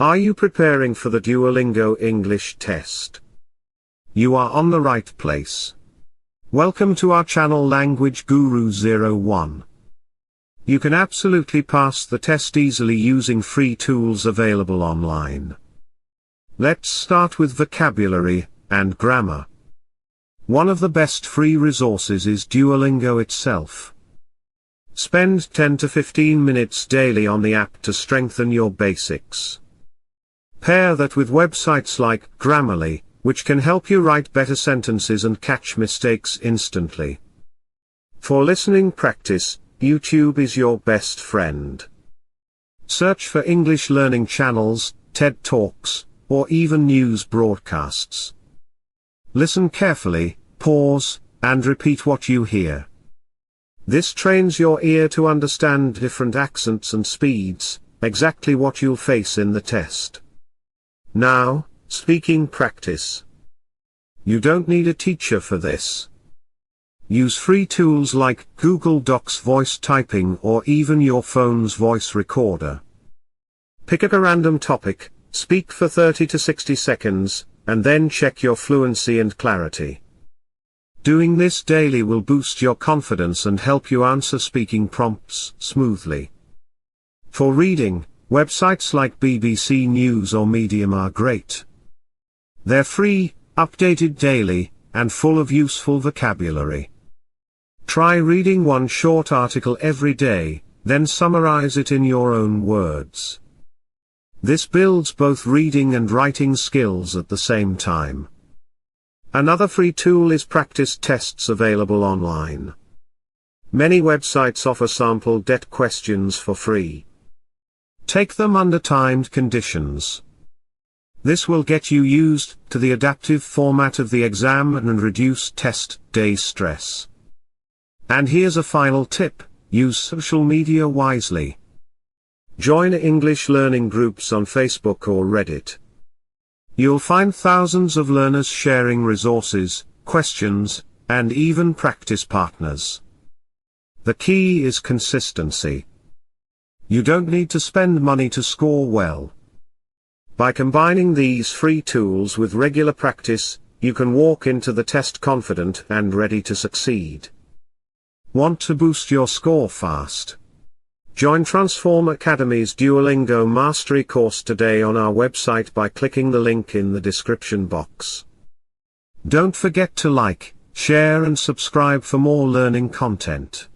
Are you preparing for the Duolingo English test? You are on the right place. Welcome to our channel Language Guru01. You can absolutely pass the test easily using free tools available online. Let's start with vocabulary and grammar. One of the best free resources is Duolingo itself. Spend 10 to 15 minutes daily on the app to strengthen your basics. Pair that with websites like Grammarly, which can help you write better sentences and catch mistakes instantly. For listening practice, YouTube is your best friend. Search for English learning channels, TED Talks, or even news broadcasts. Listen carefully, pause, and repeat what you hear. This trains your ear to understand different accents and speeds, exactly what you'll face in the test. Now, speaking practice. You don't need a teacher for this. Use free tools like Google Docs voice typing or even your phone's voice recorder. Pick up a random topic, speak for 30 to 60 seconds, and then check your fluency and clarity. Doing this daily will boost your confidence and help you answer speaking prompts smoothly. For reading, websites like BBC News or Medium are great. They're free, updated daily, and full of useful vocabulary. Try reading one short article every day, then summarize it in your own words. This builds both reading and writing skills at the same time. Another free tool is practice tests available online. Many websites offer sample DELE questions for free. Take them under timed conditions. This will get you used to the adaptive format of the exam and reduce test day stress. And here's a final tip: use social media wisely. Join English learning groups on Facebook or Reddit. You'll find thousands of learners sharing resources, questions, and even practice partners. The key is consistency. You don't need to spend money to score well. By combining these free tools with regular practice, you can walk into the test confident and ready to succeed. Want to boost your score fast? Join Transform Academy's Duolingo Mastery course today on our website by clicking the link in the description box. Don't forget to like, share and subscribe for more learning content.